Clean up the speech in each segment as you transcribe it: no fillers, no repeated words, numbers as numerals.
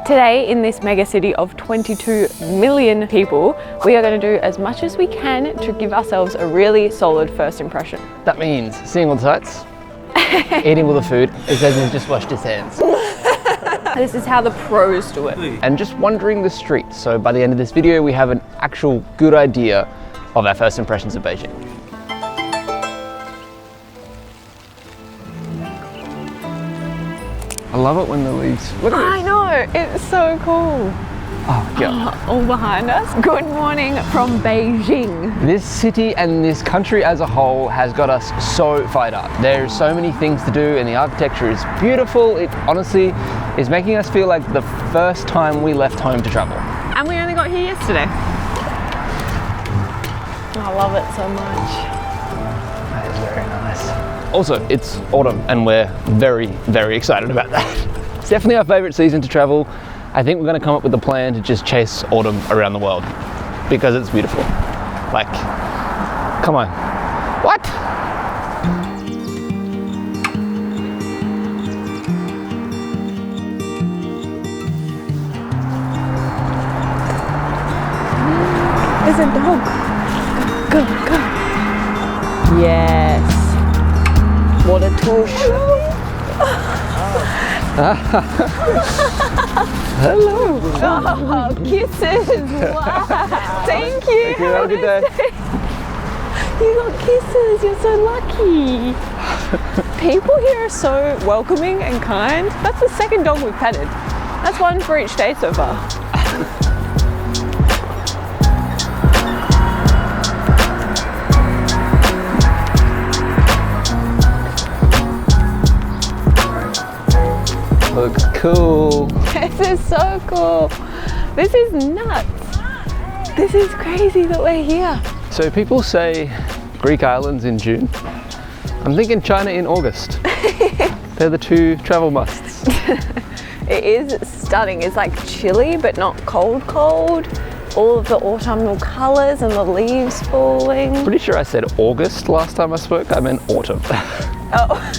Today in this mega city of 22 million people, we are going to do as much as we can to give ourselves a really solid first impression. That means seeing all the sights, eating all the food, it says he's just washed his hands. This is how the pros do it. And just wandering the streets, so by the end of this video we have an actual good idea of our first impressions of Beijing. I love it when the leaves, look at I know, it's so cool. Oh God. All behind us. Good morning from Beijing. This city and this country as a whole has got us so fired up. There's so many things to do and the architecture is beautiful. It honestly is making us feel like the first time we left home to travel. And we only got here yesterday. I love it so much. That is very nice. Also, it's autumn and we're very, very excited about that. It's definitely our favorite season to travel. I think we're going to come up with a plan to just chase autumn around the world because it's beautiful. Like, come on. What? There's a dog. Go, go. Yes. What a tush. Hello. Oh, kisses. Wow. Thank you. Thank you. Have a good day. You got kisses. You're so lucky. People here are so welcoming and kind. That's the second dog we've petted. That's one for each day so far. Looks cool. This is so cool. This is nuts. This is crazy that we're here. So people say Greek islands in June. I'm thinking China in August. They're the two travel musts. It is stunning. It's like chilly but not cold cold. All of the autumnal colours and the leaves falling. Pretty sure I said August last time I spoke. I meant autumn. Oh.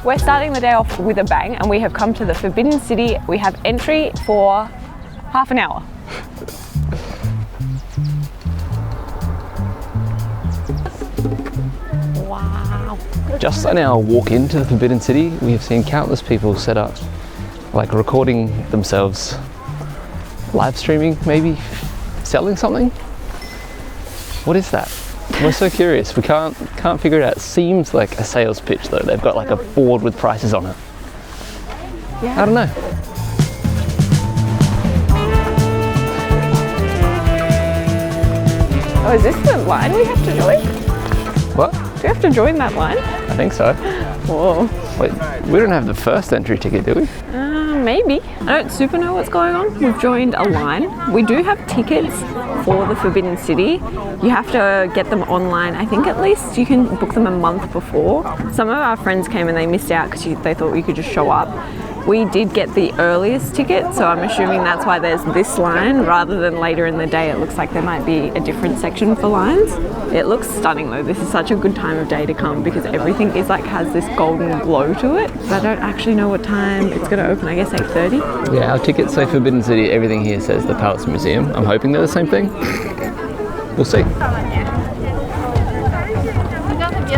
We're starting the day off with a bang and we have come to the Forbidden City. We have entry for half an hour. Wow. Just an hour walk into the Forbidden City, we have seen countless people set up, like recording themselves, live streaming maybe, selling something? What is that? We're so curious. We can't figure it out. It seems like a sales pitch though. They've got like a board with prices on it. Yeah. I don't know. Oh, is this the line we have to join? What? Do we have to join that line? I think so. Whoa. Wait, we don't have the first entry ticket, do we? Maybe. I don't super know what's going on. We've joined a line. We do have tickets for the Forbidden City. You have to get them online. I think at least you can book them a month before. Some of our friends came and they missed out because they thought we could just show up. We did get the earliest ticket, so I'm assuming that's why there's this line rather than later in the day. It looks like there might be a different section for lines. It looks stunning though. This is such a good time of day to come because everything is like has this golden glow to it. But I don't actually know what time it's going to open. I guess 8:30. Yeah, our tickets say Forbidden City. Everything here says the Palace Museum. I'm hoping they're the same thing. We'll see.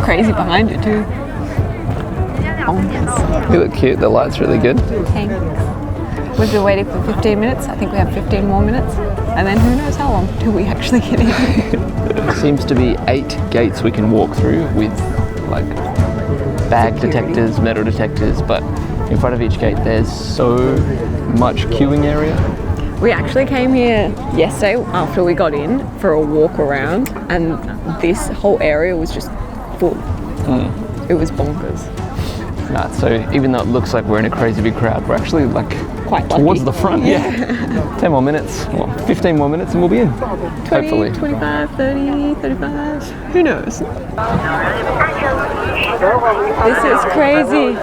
Crazy behind it too. You look cute. The light's really good. Thanks. We've been waiting for 15 minutes. I think we have 15 more minutes. And then who knows how long till we actually get in. There seems to be 8 gates we can walk through with like bag detectors, metal detectors, but in front of each gate there's so much queuing area. We actually came here yesterday after we got in for a walk around and this whole area was just full. It was bonkers. Nah, so even though it looks like we're in a crazy big crowd, we're actually like quite towards lucky. the front. Yeah. 10 more minutes, well, 15 more minutes and we'll be in. 20, hopefully. 25, 30, 35, who knows? This is crazy.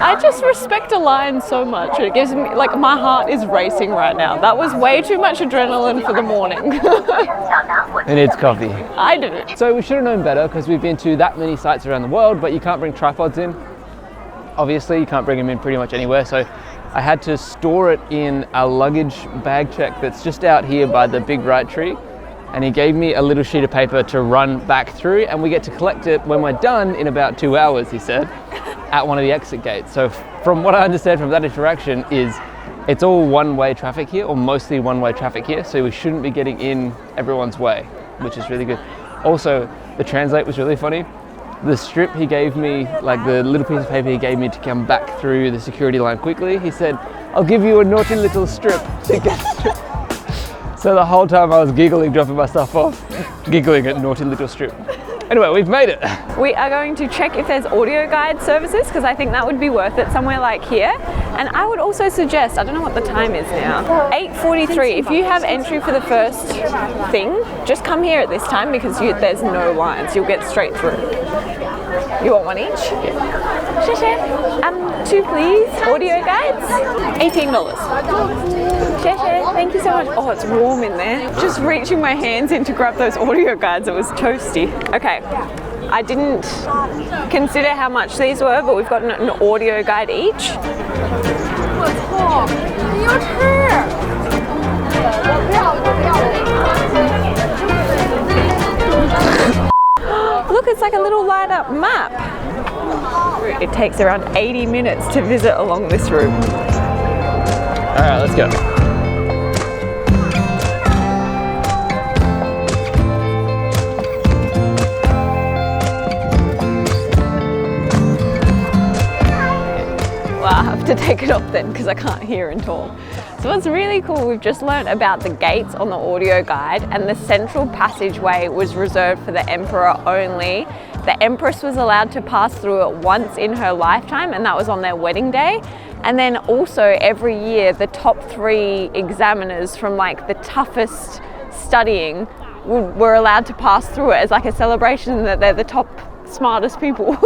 I just respect a lion so much. It gives me, like, my heart is racing right now. That was way too much adrenaline for the morning. Who needs coffee? I do. So we should have known better because we've been to that many sites around the world, but you can't bring tripods in. Obviously, you can't bring them in pretty much anywhere. So I had to store it in a luggage bag check that's just out here by the big right tree. And he gave me a little sheet of paper to run back through, and we get to collect it when we're done in about 2 hours, he said, at one of the exit gates. So from what I understand from that interaction is it's all one-way traffic here, or mostly one-way traffic here, so we shouldn't be getting in everyone's way, which is really good. Also, the translate was really funny. The strip he gave me, like the little piece of paper he gave me to come back through the security line quickly, he said, "I'll give you a naughty little strip to get through." So the whole time I was giggling, dropping my stuff off, giggling at naughty little strip. Anyway, we've made it. We are going to check if there's audio guide services because I think that would be worth it somewhere like here. And I would also suggest, I don't know what the time is now, 8:43. If you have entry for the first thing, just come here at this time because there's no lines. You'll get straight through. You want one each? Yeah. 2 please. Audio guides? $18. Thank you so much. Oh, it's warm in there. Just reaching my hands in to grab those audio guides, it was toasty. Okay, I didn't consider how much these were, but we've got an audio guide each. Look, it's like a little light up map. It takes around 80 minutes to visit along this route. All right, let's go. Well, I have to take it off then because I can't hear and talk. So what's really cool, we've just learned about the gates on the audio guide, and the central passageway was reserved for the emperor only. The empress was allowed to pass through it once in her lifetime, and that was on their wedding day. And then also every year, the top 3 examiners from like the toughest studying were allowed to pass through it as like a celebration that they're the top smartest people.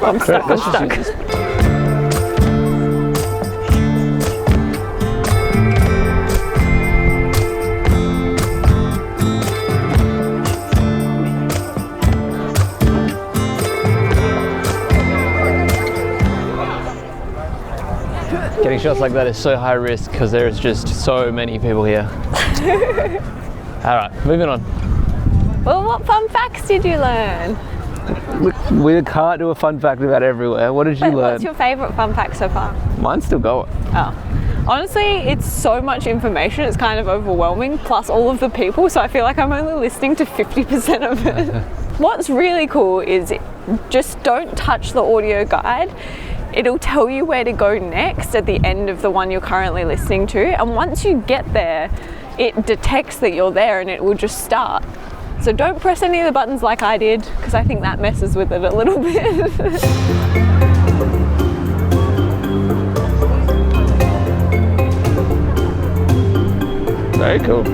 I'm stuck. Getting shots like that is so high risk because there's just so many people here. All right, moving on. Well, what fun facts did you learn? Look, we can't do a fun fact about everywhere. What did you learn? What's your favourite fun fact so far? Mine's still going. Oh. Honestly, it's so much information, it's kind of overwhelming, plus all of the people, so I feel like I'm only listening to 50% of it. What's really cool is just don't touch the audio guide. It'll tell you where to go next at the end of the one you're currently listening to, and once you get there, it detects that you're there and it will just start. So don't press any of the buttons like I did, because I think that messes with it a little bit. Very cool.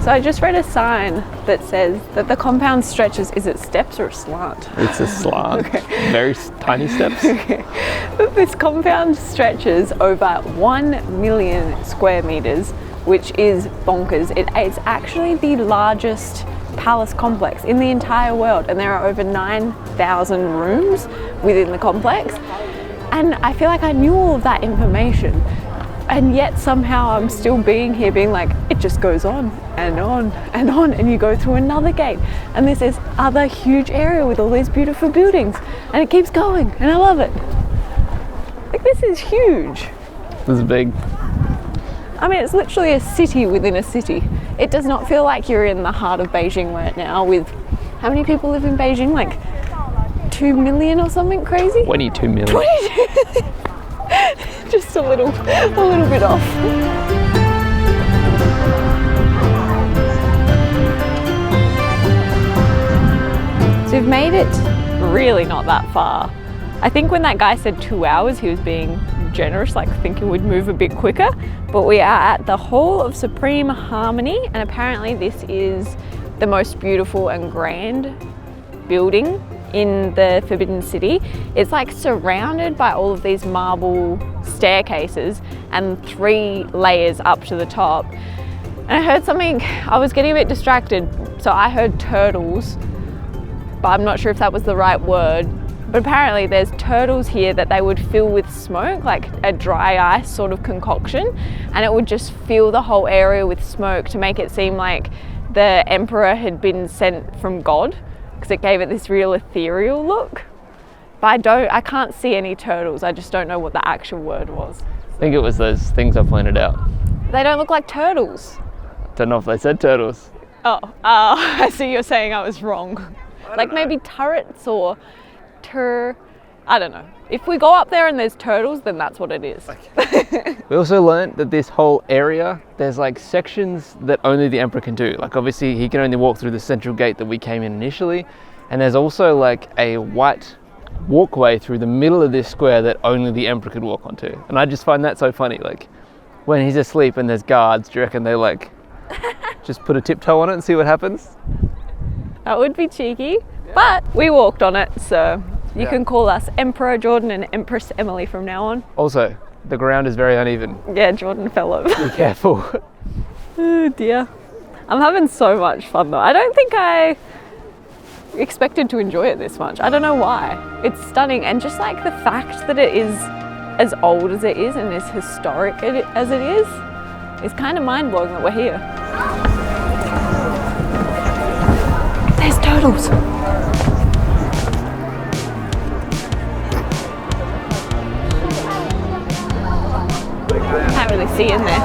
So I just read a sign that says that the compound stretches, is it steps or a slant? It's a slant. Okay. Very tiny steps. Okay. This compound stretches over 1 million square meters, which is bonkers. It's actually the largest palace complex in the entire world, and there are over 9,000 rooms within the complex. And I feel like I knew all of that information, and yet somehow I'm still being here being like, it just goes on and on and on, and you go through another gate and there's this other huge area with all these beautiful buildings, and it keeps going, and I love it. Like, this is huge. This is big. I mean, it's literally a city within a city. It does not feel like you're in the heart of Beijing right now with, how many people live in Beijing? Like 2 million or something crazy? 22 million. 22. Just a little bit off. So we've made it really not that far. I think when that guy said 2 hours, he was being generous, like thinking we'd move a bit quicker, but we are at the Hall of Supreme Harmony, and apparently this is the most beautiful and grand building in the Forbidden City. It's like surrounded by all of these marble staircases and 3 layers up to the top. And I heard something, I was getting a bit distracted, so I heard turtles, but I'm not sure if that was the right word. But apparently there's turtles here that they would fill with smoke, like a dry ice sort of concoction, and it would just fill the whole area with smoke to make it seem like the emperor had been sent from God, because it gave it this real ethereal look. But I can't see any turtles, I just don't know what the actual word was. I think it was those things I pointed out. They don't look like turtles. Don't know if they said turtles. Oh, I see you're saying I was wrong. Like maybe turrets or I don't know. If we go up there and there's turtles, then that's what it is. Okay. We also learned that this whole area, there's like sections that only the emperor can do. Like obviously he can only walk through the central gate that we came in initially. And there's also like a white walkway through the middle of this square that only the emperor could walk onto. And I just find that so funny. Like when he's asleep and there's guards, do you reckon they like just put a tiptoe on it and see what happens? That would be cheeky, but we walked on it, so you can call us Emperor Jordan and Empress Emily from now on. Also, the ground is very uneven. Yeah, Jordan fell over. Be careful. Oh dear. I'm having so much fun though. I don't think I expected to enjoy it this much. I don't know why. It's stunning, and just like the fact that it is as old as it is and as historic as it is, it's kind of mind-blowing that we're here. There's turtles. Can't really see in there.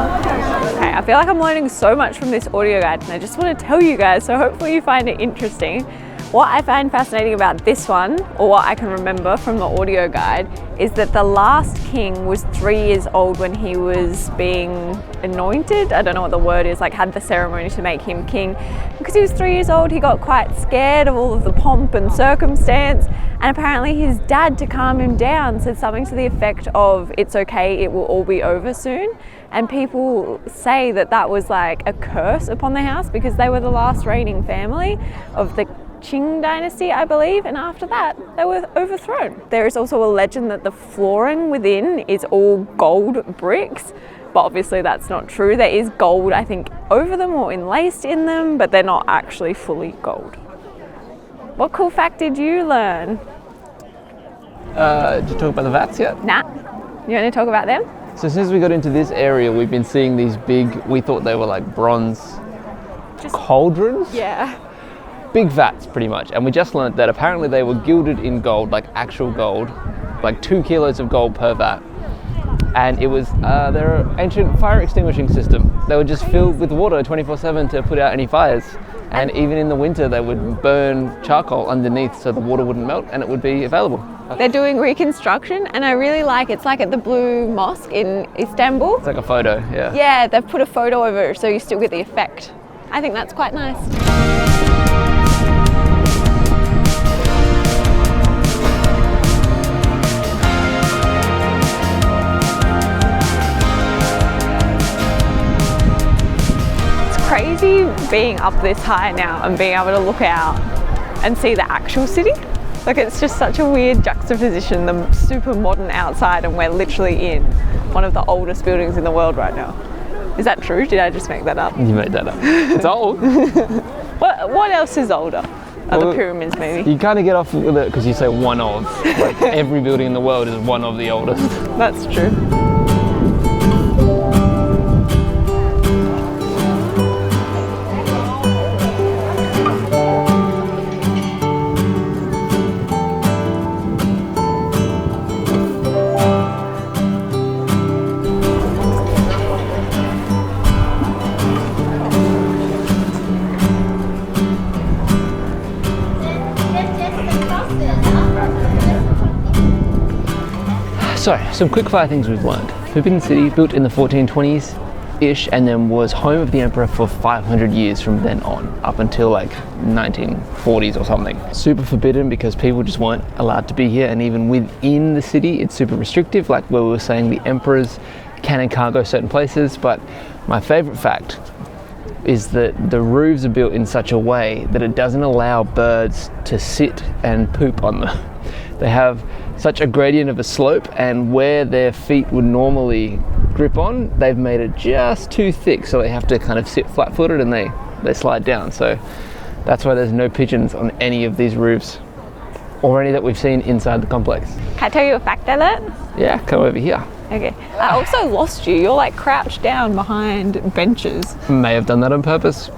Okay, I feel like I'm learning so much from this audio guide, and I just want to tell you guys, so hopefully you find it interesting. What I find fascinating about this one, or what I can remember from the audio guide, is that the last king was 3 years old when he was being anointed. I don't know what the word is, like had the ceremony to make him king. Because he was 3 years old, he got quite scared of all of the pomp and circumstance, and apparently his dad, to calm him down, said something to the effect of, "It's okay, it will all be over soon." And people say that that was like a curse upon the house because they were the last reigning family of the Qing dynasty, I believe, and after that they were overthrown. There is also a legend that the flooring within is all gold bricks, but obviously that's not true. There is gold, I think, over them or enlaced in them, but they're not actually fully gold. What cool fact did you learn? Did you talk about the vats yet? Nah. You want to talk about them? So since we got into this area, we've been seeing these big, we thought they were like bronze cauldrons? Yeah. Big vats pretty much, and we just learned that apparently they were gilded in gold, like actual gold, like 2 kilos of gold per vat, and it was their ancient fire extinguishing system. They were just filled with water 24/7 to put out any fires, and even in the winter they would burn charcoal underneath so the water wouldn't melt and it would be available. They're doing reconstruction, and I really like it's like at the Blue Mosque in Istanbul. It's like a photo, yeah. Yeah, they've put a photo over it so you still get the effect. I think that's quite nice. Crazy being up this high now and being able to look out and see the actual city. Like, it's just such a weird juxtaposition, the super modern outside, and we're literally in one of the oldest buildings in the world right now. Is that true? Did I just make that up? You made that up. It's old. What else is older? Other pyramids maybe? You kind of get off with it because you say one of. Like every building in the world is one of the oldest. That's true. So, some quick fire things we've learned. Forbidden City, built in the 1420s-ish, and then was home of the emperor for 500 years from then on, up until like 1940s or something. Super forbidden because people just weren't allowed to be here, and even within the city it's super restrictive, like where we were saying the emperors can and can't go certain places. But my favorite fact is that the roofs are built in such a way that it doesn't allow birds to sit and poop on them. They have such a gradient of a slope, and where their feet would normally grip on, they've made it just too thick, so they have to kind of sit flat-footed and they slide down. So that's why there's no pigeons on any of these roofs, or any that we've seen inside the complex. Can I tell you a fact, Elliot? Yeah, come over here. Okay. I also lost you. You're like crouched down behind benches. May have done that on purpose.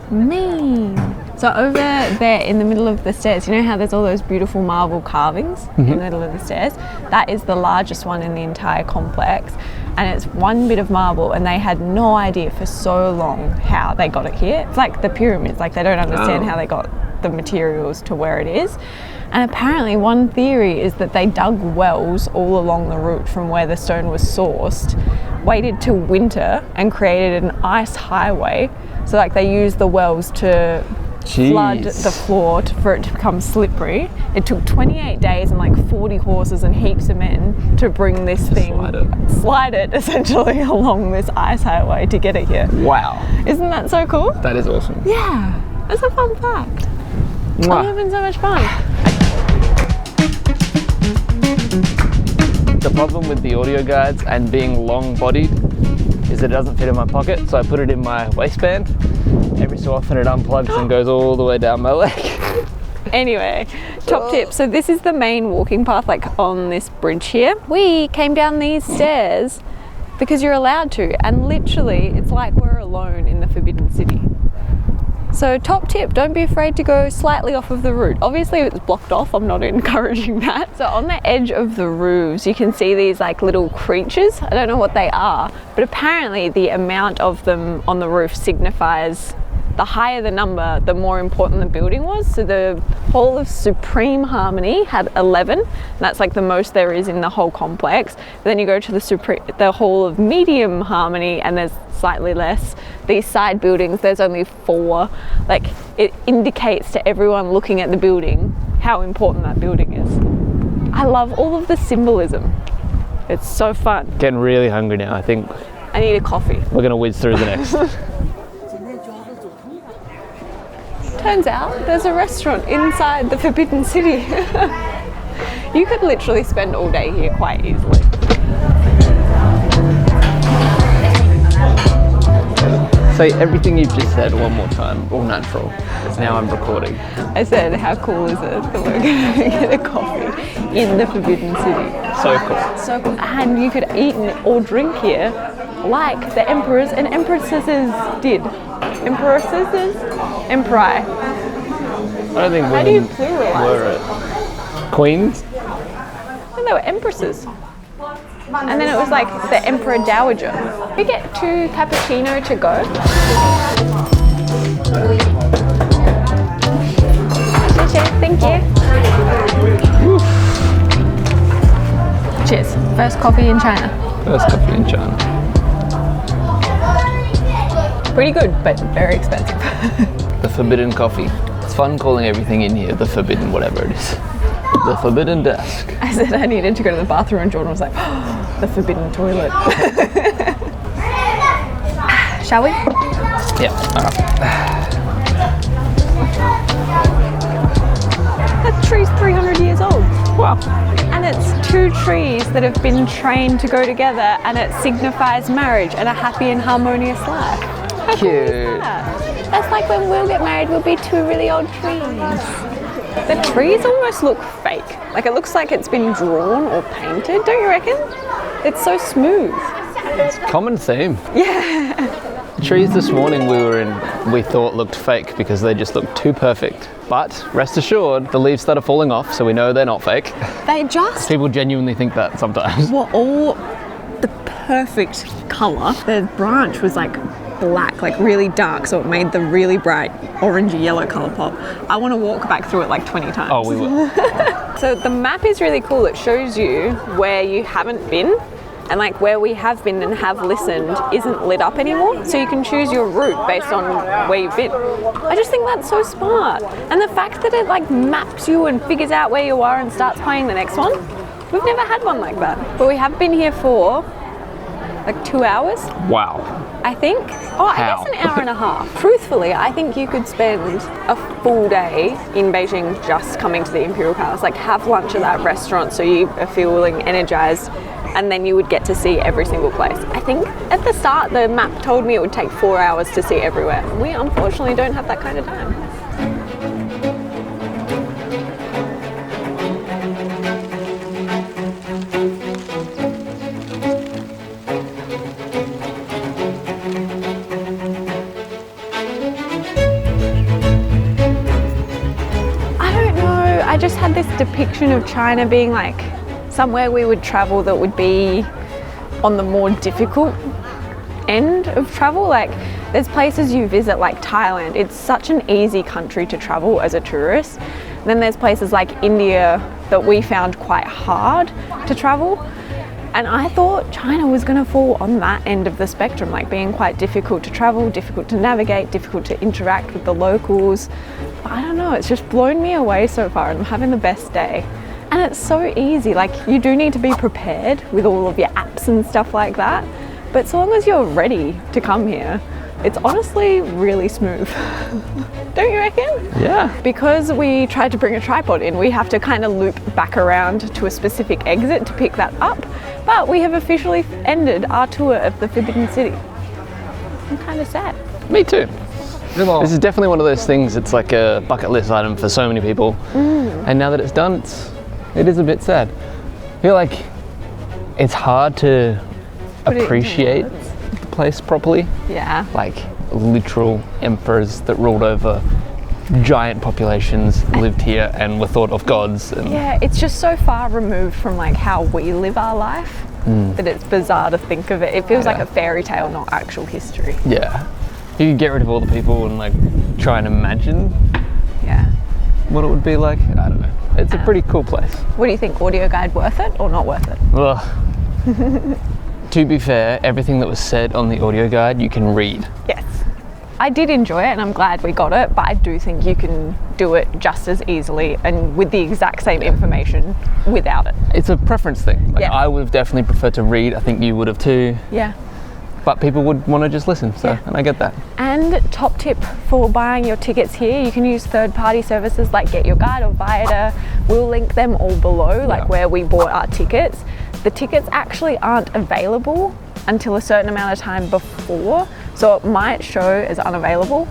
Mean. So over there in the middle of the stairs, you know how there's all those beautiful marble carvings in the middle of the stairs? That is the largest one in the entire complex. And it's one bit of marble, and they had no idea for so long how they got it here. It's like the pyramids, like they don't understand how they got the materials to where it is. And apparently one theory is that they dug wells all along the route from where the stone was sourced, waited till winter and created an ice highway. So like they used the wells to flood the floor for it to become slippery. It took 28 days and like 40 horses and heaps of men to bring this thing, slide it essentially along this ice highway to get it here. Wow. Isn't that so cool? That is awesome. Yeah, that's a fun fact. I'm having so much fun. The problem with the audio guides and being long-bodied is that it doesn't fit in my pocket, so I put it in my waistband. Every so often it unplugs and goes all the way down my leg. Anyway, top tip. So this is the main walking path, like on this bridge here. We came down these stairs because you're allowed to, and literally it's like we're alone in the Forbidden City. So top tip, don't be afraid to go slightly off of the route. Obviously it's blocked off, I'm not encouraging that. So on the edge of the roofs, you can see these like little creatures. I don't know what they are, but apparently the amount of them on the roof signifies the higher the number, the more important the building was. So the Hall of Supreme Harmony had 11, and that's like the most there is in the whole complex. But then you go to the Hall of Medium Harmony and there's slightly less. These side buildings, there's only 4. Like it indicates to everyone looking at the building how important that building is. I love all of the symbolism. It's so fun. Getting really hungry now. I think I need a coffee. we're gonna whiz through the next. Turns out there's a restaurant inside the Forbidden City. You could literally spend all day here quite easily. Say everything you've just said one more time, all natural. Now I'm recording. I said, how cool is it that we're going to get a coffee in the Forbidden City? So cool. So cool. And you could eat or drink here like the emperors and empresses did. Empresses? Emperor. I don't think How do you women pluralize were it. Queens? And they were empresses. And then it was like the Emperor Dowager. We get 2 cappuccino to go. Thank you. Oof. Cheers. First coffee in China. First coffee in China. Pretty good, but very expensive. The forbidden coffee. It's fun calling everything in here the forbidden whatever it is. The forbidden desk. I said I needed to go to the bathroom and Jordan was like, oh, the forbidden toilet. Shall we? Yeah. That tree's 300 years old. Wow. And it's 2 trees that have been trained to go together, and it signifies marriage and a happy and harmonious life. How cool is that? That's like when we'll get married, we'll be 2 really old trees. The trees almost look fake. Like it looks like it's been drawn or painted, don't you reckon? It's so smooth. It's a common theme. Yeah. The trees this morning we thought looked fake because they just looked too perfect. But rest assured, the leaves started falling off, so we know they're not fake. They just People genuinely think that sometimes. were all the perfect colour. The branch was like black, like really dark, so it made the really bright orangey yellow colour pop. I want to walk back through it like 20 times. Oh, we will. So the map is really cool. It shows you where you haven't been, and like where we have been and have listened isn't lit up anymore, so you can choose your route based on where you've been. I just think that's so smart. And the fact that it like maps you and figures out where you are and starts playing the next one, we've never had one like that. But we have been here for like 2 hours, Wow. I think. Oh, I How? guess an hour and a half. Truthfully, I think you could spend a full day in Beijing just coming to the Imperial Palace, like have lunch at that restaurant so you are feeling energized, and then you would get to see every single place. I think at the start the map told me it would take 4 hours to see everywhere. We unfortunately don't have that kind of time. I just had this depiction of China being like somewhere we would travel that would be on the more difficult end of travel. Like there's places you visit like Thailand, it's such an easy country to travel as a tourist. And then there's places like India that we found quite hard to travel. And I thought China was going to fall on that end of the spectrum, like being quite difficult to travel, difficult to navigate, difficult to interact with the locals. But I don't know, it's just blown me away so far, and I'm having the best day. And it's so easy, like you do need to be prepared with all of your apps and stuff like that. But so long as you're ready to come here, it's honestly really smooth. Don't you reckon? Yeah. Because we tried to bring a tripod in, we have to kind of loop back around to a specific exit to pick that up. But we have officially ended our tour of the Forbidden City. I'm kind of sad. Me too. This is definitely one of those things, it's like a bucket list item for so many people. And now that it's done, it is a bit sad. I feel like it's hard to appreciate the place properly. Yeah. Like literal emperors that ruled over giant populations lived here and were thought of gods. And yeah, it's just so far removed from like how we live our life that it's bizarre to think of it. It feels like a fairy tale, not actual history. Yeah. You could get rid of all the people and like try and imagine what it would be like. I don't know. It's a pretty cool place. What do you think? Audio guide worth it or not worth it? Well, to be fair, everything that was said on the audio guide you can read. Yes. I did enjoy it and I'm glad we got it, but I do think you can do it just as easily and with the exact same information without it. It's a preference thing. Like, Yeah. I would have definitely preferred to read. I think you would have too. Yeah. But people would want to just listen, so, and I get that. And top tip for buying your tickets here, you can use third-party services like Get Your Guide or Viator. We'll link them all below, like where we bought our tickets. The tickets actually aren't available until a certain amount of time before, so it might show as unavailable,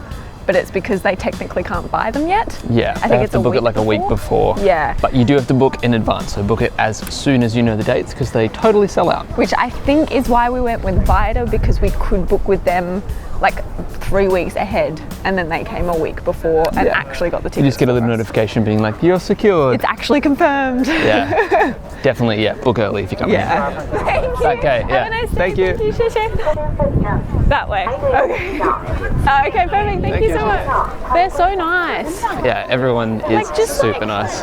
but it's because they technically can't buy them yet. Yeah, I think it's to book it like a week before. Yeah. But you do have to book in advance, so book it as soon as you know the dates because they totally sell out. Which I think is why we went with Viator, because we could book with them like 3 weeks ahead, and then they came a week before and actually got the tickets. You just get a little notification being like, you're secured. It's actually confirmed. Yeah, definitely, book early if you come Yeah. Thank you. Okay, Have a nice day. Thank you. That way. Okay. Okay, perfect. Thank you so much. They're so nice. Yeah, everyone is Like, just super like- nice.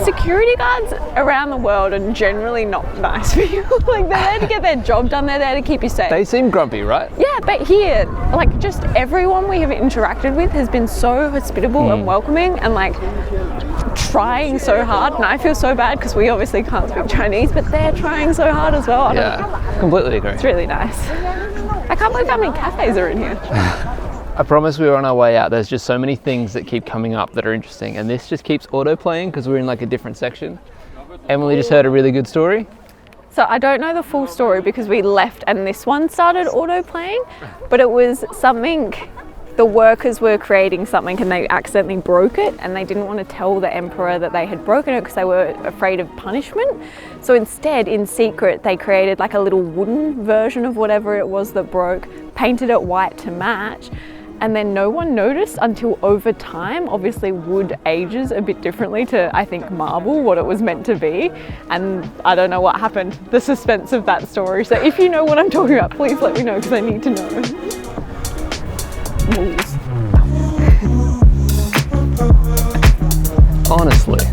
Security guards around the world are generally not nice people. Like they're there to get their job done. They're there to keep you safe. They seem grumpy, right? Yeah, but here, like just everyone we have interacted with has been so hospitable and welcoming and like trying so hard. And I feel so bad because we obviously can't speak Chinese, but they're trying so hard as well. Yeah, completely agree. It's really nice. I can't believe how many cafes are in here. I promise we were on our way out. There's just so many things that keep coming up that are interesting, and this just keeps auto playing because we're in like a different section. Emily just heard a really good story. So I don't know the full story because we left and this one started auto playing, but it was something, the workers were creating something and they accidentally broke it and they didn't want to tell the emperor that they had broken it because they were afraid of punishment. So instead, in secret, they created like a little wooden version of whatever it was that broke, painted it white to match, and then no one noticed until over time. Obviously wood ages a bit differently to, I think, marble, what it was meant to be. And I don't know what happened, the suspense of that story. So if you know what I'm talking about, please let me know because I need to know. Wolves. Honestly,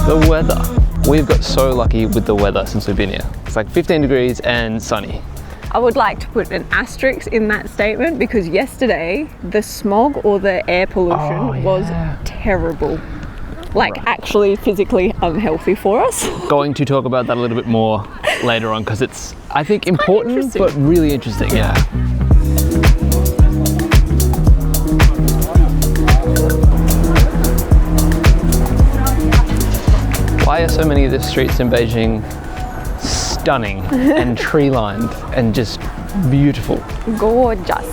the weather. We've got so lucky with the weather since we've been here. It's like 15 degrees and sunny. I would like to put an asterisk in that statement because yesterday the smog or the air pollution was terrible. like actually physically unhealthy for us. Going to talk about that a little bit more later on because it's, I think, important but really interesting. Yeah. Why are so many of the streets in Beijing stunning and tree-lined and just beautiful? Gorgeous.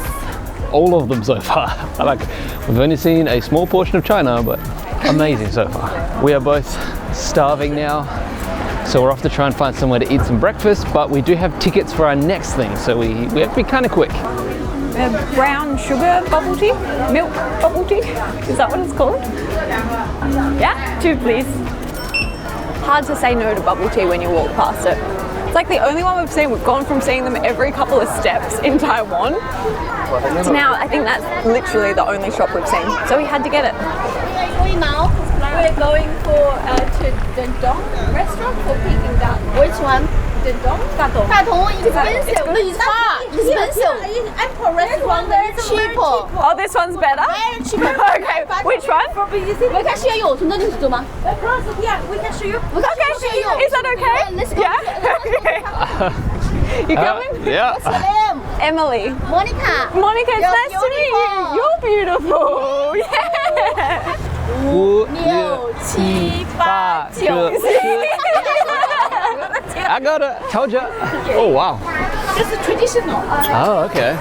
All of them so far. Like, we've only seen a small portion of China, but amazing so far. We are both starving now, so we're off to try and find somewhere to eat some breakfast, but we do have tickets for our next thing, so we have to be kind of quick. Brown sugar bubble tea? Milk bubble tea? Is that what it's called? Yeah? 2 please. Hard to say no to bubble tea when you walk past it. It's like the only one we've seen. We've gone from seeing them every couple of steps in Taiwan to now I think that's literally the only shop we've seen. So we had to get it. We're going to the Dong restaurant for Peking duck. Which one? The Dong? Datong is expensive. No, it's not. It's expensive. Apple restaurant is cheaper. Oh, this one's better? cheaper. Okay, which one? We can show you. Yeah, we can show you. Okay, is that okay? Let's go. Yeah? Okay. You coming? Yeah. What's your name? Emily. Monica. Monica, it's nice to meet you. You're beautiful. Yeah. 5、6、7、8、9、10。I got it. Told you. Oh wow. This is traditional. Oh okay.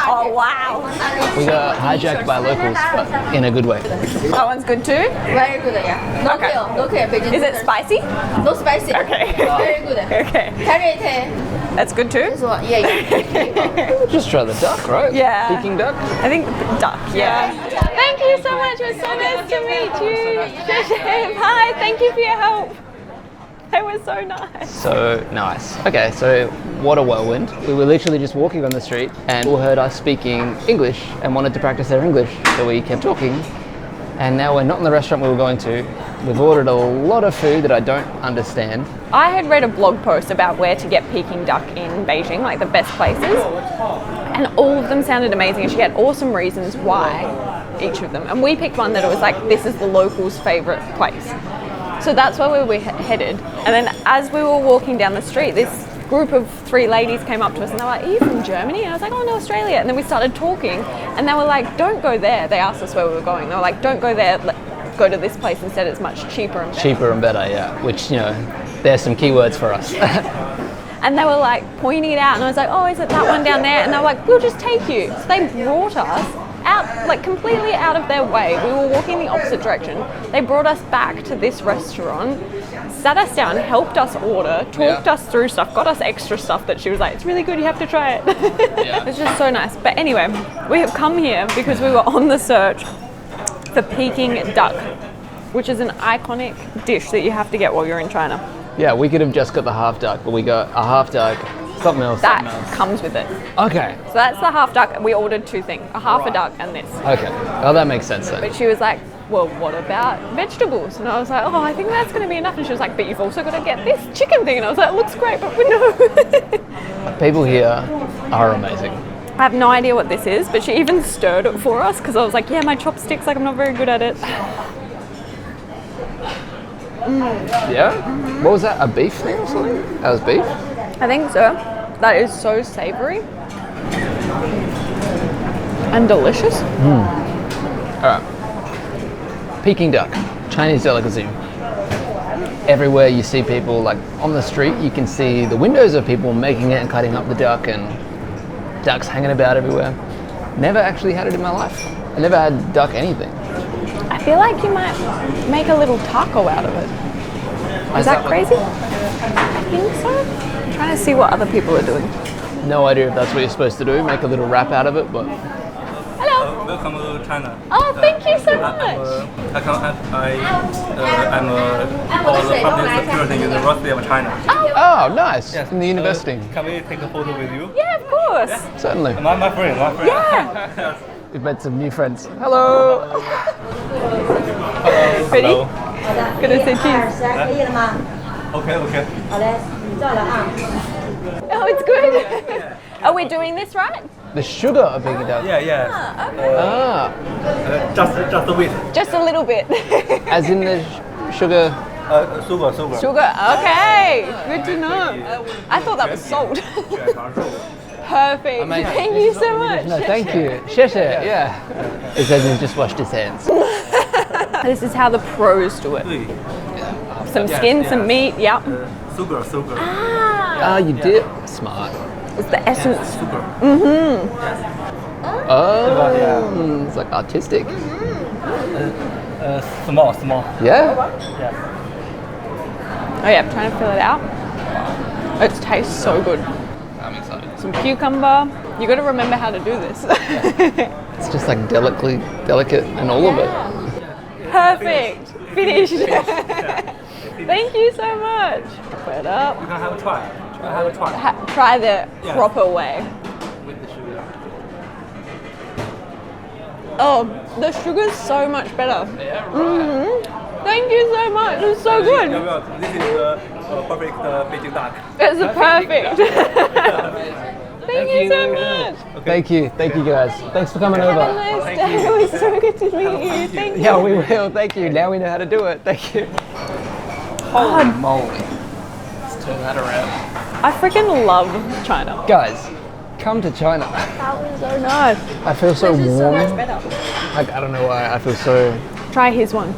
Oh, wow. We got hijacked by locals, but in a good way. That one's good too? Very good, yeah. No Okay. kill, no kill. Beijing Is it spicy? No spicy. Okay. Very good. Okay. Carrot. That's good too? This one, yeah. Just try the duck, right? Yeah. Peking duck. I think duck, yeah. Thank you so much. It was so nice to meet you. Hi, thank you for your help. They were so nice. So nice. Okay, so what a whirlwind. We were literally just walking on the street and people heard us speaking English and wanted to practice their English. So we kept talking. And now we're not in the restaurant we were going to. We've ordered a lot of food that I don't understand. I had read a blog post about where to get Peking duck in Beijing, like the best places. And all of them sounded amazing and she had awesome reasons why, each of them. And we picked one that it was like, this is the locals' favorite place. So that's where we were headed. And then as we were walking down the street, this group of 3 ladies came up to us and they were like, are you from Germany? And I was like, oh no, Australia. And then we started talking and they were like, don't go there. They asked us where we were going. They were like, don't go there, go to this place instead, it's much cheaper and better. Cheaper and better, yeah. Which, you know, there's some keywords for us. And they were like pointing it out and I was like, oh, is it that one down there? And they were like, we'll just take you. So they brought us out, like completely out of their way. We were walking the opposite direction. They brought us back to this restaurant, sat us down, helped us order, talked us through stuff, got us extra stuff that she was like, it's really good, you have to try it. It was just so nice. But anyway, we have come here because we were on the search for Peking duck, which is an iconic dish that you have to get while you're in China. Yeah, we could have just got the half duck, but we got a half duck, something else. That comes with it. Okay. So that's the half duck. We ordered 2 things, a half a duck and this. Okay. Oh, that makes sense then. But she was like, well, what about vegetables? And I was like, oh, I think that's going to be enough. And she was like, but you've also got to get this chicken thing. And I was like, it looks great, but no. People here are amazing. I have no idea what this is, but she even stirred it for us because I was like, yeah, my chopsticks, like I'm not very good at it. Yeah? What was that? A beef thing or something? That was beef? I think so. That is so savoury and delicious. Alright. Peking duck, Chinese delicacy. Everywhere you see people, like on the street, you can see the windows of people making it and cutting up the duck and ducks hanging about everywhere. Never actually had it in my life. I never had duck anything. I feel like you might make a little taco out of it. Is that crazy? I think so. I'm trying to see what other people are doing. No idea if that's what you're supposed to do, make a little wrap out of it, but... Hello. Welcome to China. Oh, thank you so much. I'm all the public security University of China. Oh, nice. Yes. From the university. Can we take a photo with you? Yeah, of course. Certainly. My friend. Yeah. We've met some new friends. Hello. Ready? Hello. Gonna say cheese. Okay. Oh, it's good. Are we doing this right? the sugar of Beijing duck. Yeah, yeah. Ah, Just a bit. Just a little bit. as in the sugar. Sugar. Sugar. Okay. Good to know. I thought that was salt. Perfect. Amazing. Thank you so much. No, thank you. 谢谢. Yeah. It says he's just washed his hands. This is how the pros do it. 对 Some skin, some meat. Yep. Sugar. Ah, you did. Smart. It's the essence. Sugar. Oh, it's like artistic. Small. Yeah. Oh yeah, I'm trying to fill it out. It tastes so good. I'm excited. Some cucumber. You got to remember how to do this. It's just like delicate and all of it. Perfect. Finished. Thank you so much. Put it up. You can have a try. Try the proper way. With the sugar. Oh, the sugar's so much better. Yeah, right. Thank you so much. It's so good. This is the perfect Beijing duck. It's a perfect. Thank you so much. Thank you guys. Thanks for coming Have a over. nice day. It was so good to meet you. Thank you. Yeah, we will. Thank you. Now we know how to do it. Thank you. Holy moly. Let's turn that around. I freaking love China. Guys, come to China. That was so nice. I feel so This is so warm. much better. Like, I don't know why. I feel so... Try his one.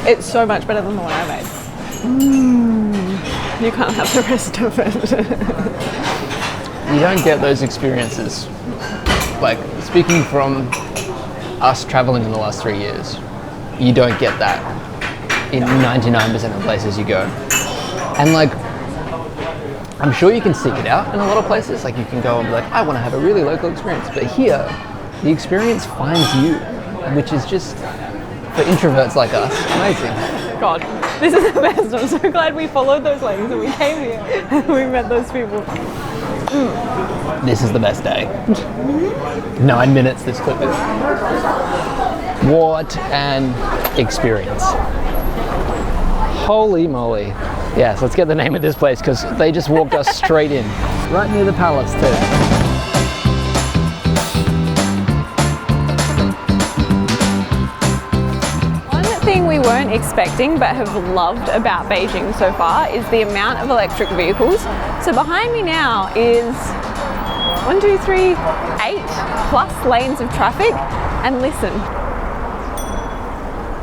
It's so much better than the one I made. You can't have the rest of it. You don't get those experiences. Like, speaking from us traveling in the last 3 years, you don't get that in 99% of the places you go. And like, I'm sure you can seek it out in a lot of places. Like, you can go and be like, I want to have a really local experience. But here, the experience finds you, which is just, for introverts like us, amazing. God, this is the best. I'm so glad we followed those lanes and we came here and we met those people. This is the best day. 9 minutes this clip is. What an experience. Holy moly. Yes, let's get the name of this place because they just walked us straight in. Right near the palace too. One thing we weren't expecting but have loved about Beijing so far is the amount of electric vehicles. So behind me now is 1, 2, 3, 8 plus lanes of traffic, and listen.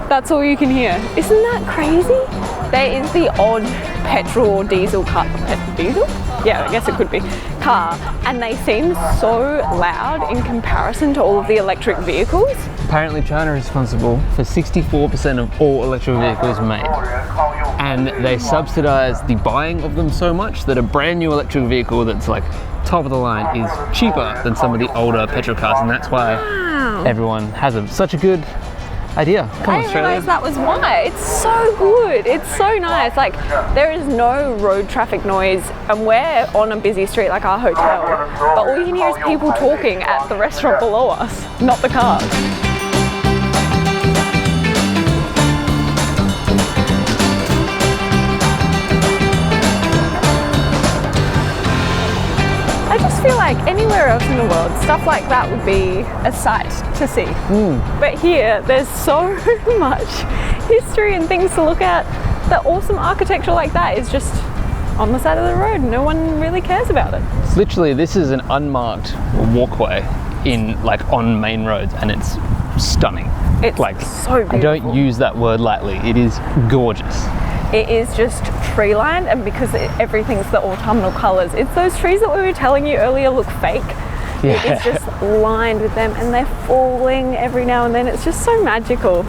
That's all you can hear. Isn't that crazy? There is the odd petrol or diesel car. Diesel? Yeah, I guess it could be. Car. And they seem so loud in comparison to all of the electric vehicles. Apparently China is responsible for 64% of all electric vehicles made. And they subsidize the buying of them so much that a brand new electric vehicle that's like top of the line is cheaper than some of the older petrol cars, and that's why everyone has them. Such a good idea. Come on, I didn't Australia. realize that was why. It's so good. It's so nice. Like, there is no road traffic noise, and we're on a busy street like our hotel, but all you can hear is people talking at the restaurant below us, not the cars. I just feel like anywhere else in the world, stuff like that would be a sight to see. But here, there's so much history and things to look at. The awesome architecture like that is just on the side of the road. No one really cares about it. It's literally, this is an unmarked walkway in like on main roads, and it's stunning. It's like so beautiful. I don't use that word lightly. It is gorgeous. It is just tree lined, and because everything's the autumnal colours, it's those trees that we were telling you earlier look fake. Yeah. It's just lined with them, and they're falling every now and then. It's just so magical.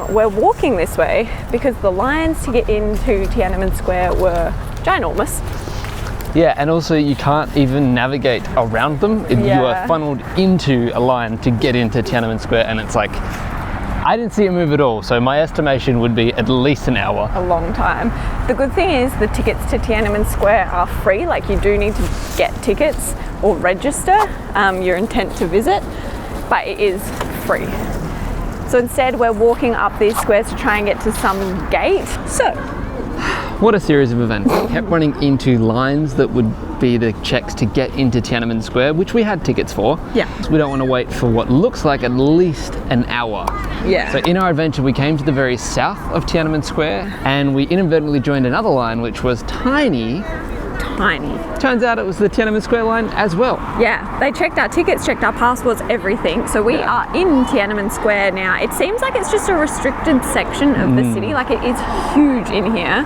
We're walking this way because the lines to get into Tiananmen Square were ginormous. Yeah, and also you can't even navigate around them. You are funneled into a line to get into Tiananmen Square, and it's like, I didn't see it move at all, so my estimation would be at least an hour. A long time. The good thing is the tickets to Tiananmen Square are free. Like, you do need to get tickets or register your intent to visit, but it is free. So instead we're walking up these squares to try and get to some gate. So What a series of events. We kept running into lines that would be the checks to get into Tiananmen Square, which we had tickets for. Yeah. So we don't want to wait for what looks like at least an hour. Yeah. So in our adventure, we came to the very south of Tiananmen Square and we inadvertently joined another line, which was tiny. Turns out it was the Tiananmen Square line as well. Yeah, they checked our tickets, checked our passports, everything. So we are in Tiananmen Square now. It seems like it's just a restricted section of the city. Like it is huge in here.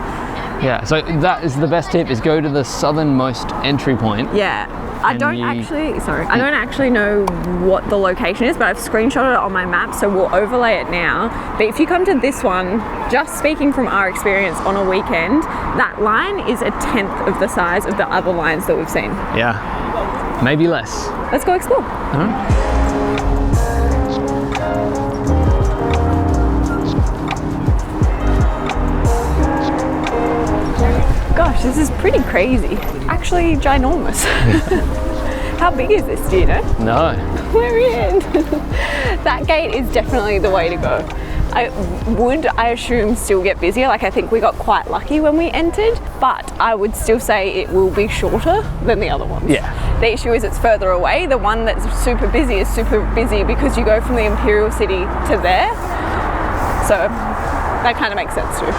Yeah, so that is the best tip, is go to the southernmost entry point. Yeah. I don't actually know what the location is, but I've screenshotted it on my map, so we'll overlay it now. But if you come to this one, just speaking from our experience on a weekend, that line is 1/10 of the size of the other lines that we've seen. Yeah, maybe less. Let's go explore. Gosh, this is pretty crazy. Actually ginormous. How big is this, do you know? No. We're in. That gate is definitely the way to go. I assume, still get busier. Like I think we got quite lucky when we entered, but I would still say it will be shorter than the other ones. Yeah. The issue is it's further away. The one that's super busy is super busy because you go from the Imperial City to there. So that kind of makes sense too.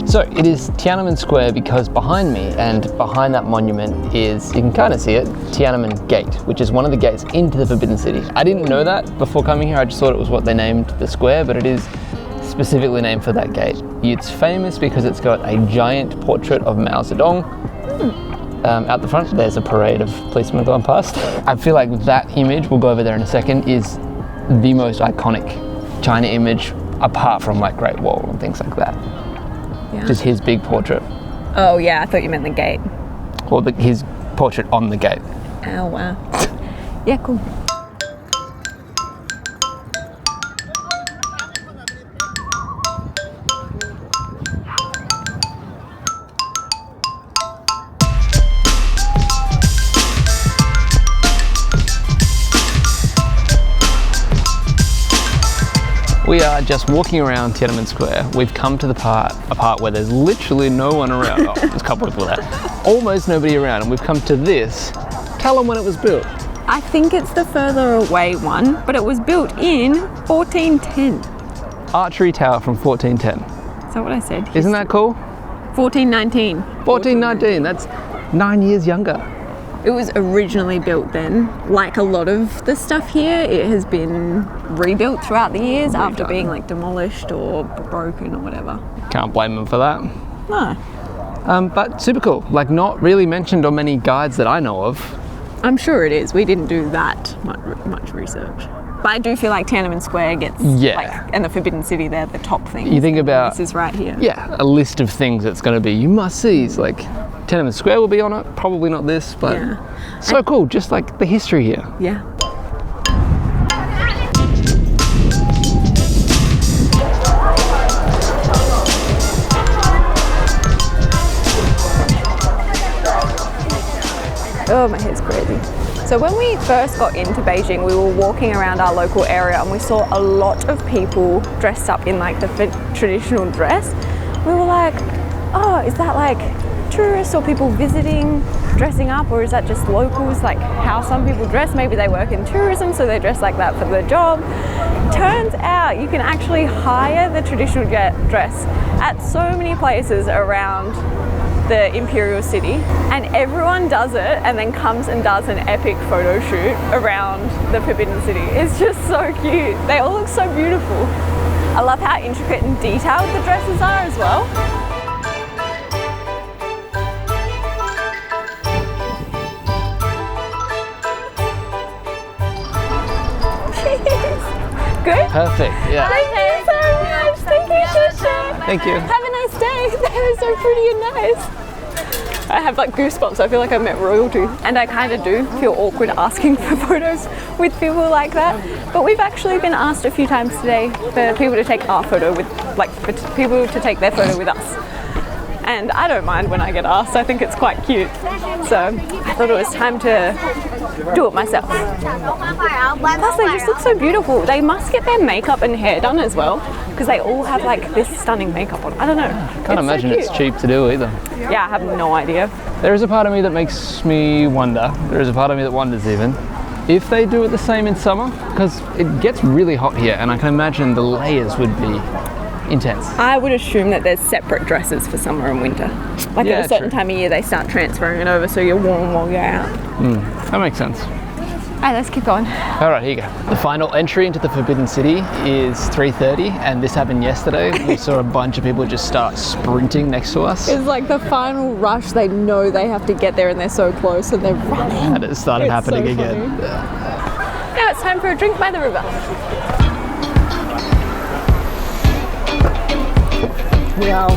So it is Tiananmen Square because behind me and behind that monument is, you can kind of see it, Tiananmen Gate, which is one of the gates into the Forbidden City. I didn't know that before coming here, I just thought it was what they named the square, but it is specifically named for that gate. It's famous because it's got a giant portrait of Mao Zedong. Out the front, there's a parade of policemen going past. I feel like that image, we'll go over there in a second, is the most iconic China image apart from like Great Wall and things like that. Yeah. Just his big portrait. Oh yeah, I thought you meant the gate. Or his portrait on the gate. Oh wow. Yeah, cool. We are just walking around Tiananmen Square. We've come to a part where there's literally no one around. Oh, there's a couple of people there. Almost nobody around, and we've come to this. Tell them when it was built. I think it's the further away one, but it was built in 1410. Archery tower from 1410. Is that what I said? Isn't that cool? 1419. 1419, that's 9 years younger. It was originally built then. Like a lot of the stuff here, it has been rebuilt throughout the years after being like demolished or broken or whatever. Can't blame them for that. No. But super cool. Like not really mentioned on many guides that I know of. I'm sure it is. We didn't do that much research. But I do feel like Tiananmen Square gets, and the Forbidden City, they're the top things. You think about... This is right here. Yeah, a list of things that's going to be, you must sees, like Tiananmen Square will be on it, probably not this, but so cool, just like the history here. Yeah. Oh, my hair's crazy. So when we first got into Beijing, we were walking around our local area and we saw a lot of people dressed up in like the traditional dress. We were like, oh, is that like tourists or people visiting, dressing up, or is that just locals, like how some people dress? Maybe they work in tourism, so they dress like that for their job. Turns out you can actually hire the traditional dress at so many places around the Imperial City, and everyone does it and then comes and does an epic photo shoot around the Forbidden City. It's just so cute. They all look so beautiful. I love how intricate and detailed the dresses are as well. Good? Perfect, yeah. Thank you so much. Thank you, Shasha. Thank you. Have a nice day. They were so pretty and nice. I have like goosebumps. I feel like I met royalty. And I kind of do feel awkward asking for photos with people like that. But we've actually been asked a few times today for people to take our photo with, like for people to take their photo with us. and I don't mind when I get asked. I think it's quite cute. So I thought it was time to do it myself. Plus they just look so beautiful. They must get their makeup and hair done as well, because they all have like this stunning makeup on. I don't know. Can't imagine it's cheap to do either. Yeah, I have no idea. There is a part of me that makes me wonder, there is a part of me that wonders even, if they do it the same in summer, because it gets really hot here and I can imagine the layers would be intense. I would assume that there's separate dresses for summer and winter. Like at a certain time of year they start transferring it over so you're warm while you're out. That makes sense. Alright, let's keep going. Alright, here you go. The final entry into the Forbidden City is 3:30 and this happened yesterday. We saw a bunch of people just start sprinting next to us. It's like the final rush. They know they have to get there and they're so close and they're running. And it started happening again. Now it's time for a drink by the river. Wow.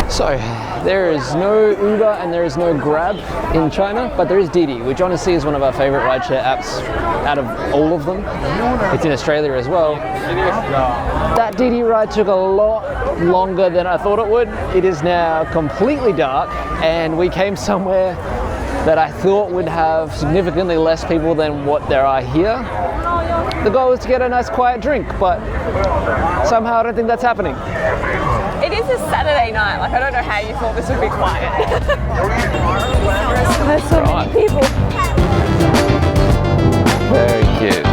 So, there is no Uber and there is no Grab in China, but there is Didi, which honestly is one of our favorite rideshare apps out of all of them. It's in Australia as well. That Didi ride took a lot longer than I thought it would. It is now completely dark and we came somewhere that I thought would have significantly less people than what there are here. The goal is to get a nice quiet drink, but somehow I don't think that's happening. It is a Saturday night. Like, I don't know how you thought this would be quiet. There's so many people. Very cute.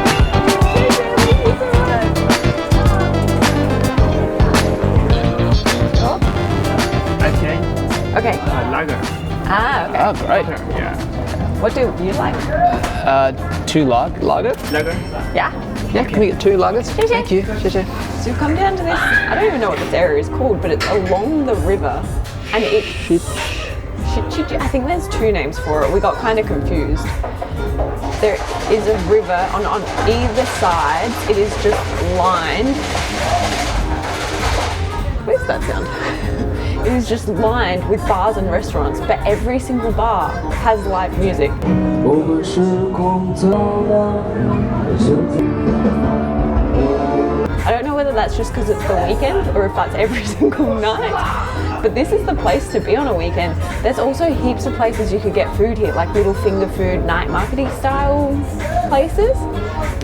Okay. Lager. Ah, okay. Oh, great. Yeah. What do you like? 2 lager? Lager? Yeah. Yeah, can we get 2 lagers? Thank you. Xie. So we've come down to this, I don't even know what this area is called, but it's along the river. And it, I think there's 2 names for it. We got kind of confused. There is a river on either side. It is just lined. Where's that sound? It is just lined with bars and restaurants, but every single bar has live music. I don't know whether that's just because it's the weekend or if that's every single night, but this is the place to be on a weekend. There's also heaps of places you could get food here, like little finger food, night markety style places.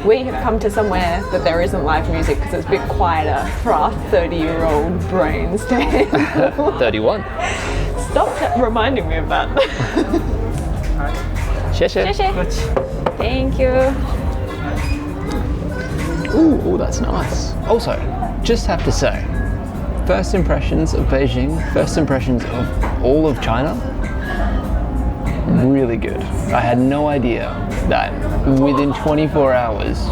We have come to somewhere that there isn't live music because it's a bit quieter for our 30-year-old brains to handle. 31. Stop reminding me of that. Xie. Thank you. Ooh, that's nice. Also, just have to say, first impressions of Beijing, first impressions of all of China, really good. I had no idea that within 24 hours,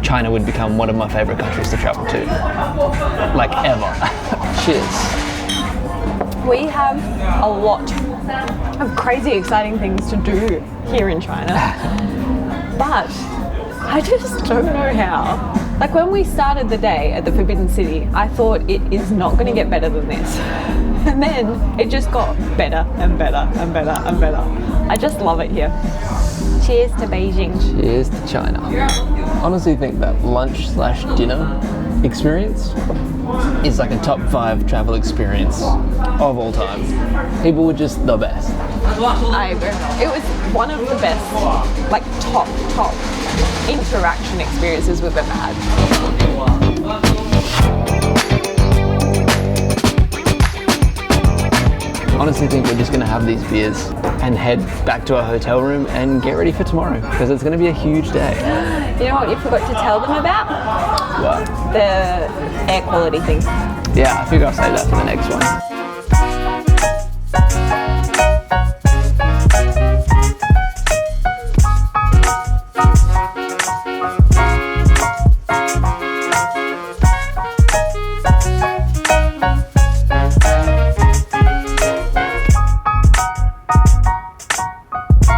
China would become one of my favorite countries to travel to. Like ever. Cheers. We have a lot of crazy exciting things to do here in China, but I just don't know how. Like when we started the day at the Forbidden City, I thought it is not going to get better than this. And then it just got better and better and better and better. I just love it here. Cheers to Beijing. Cheers to China. I honestly think that lunch/dinner experience is like a top 5 travel experience of all time. People were just the best. I agree. It was one of the best, like top interaction experiences we've ever had. Honestly think we're just going to have these beers and head back to our hotel room and get ready for tomorrow because it's going to be a huge day. You know what you forgot to tell them about? What? The air quality thing. Yeah, I think I'll save that for the next one.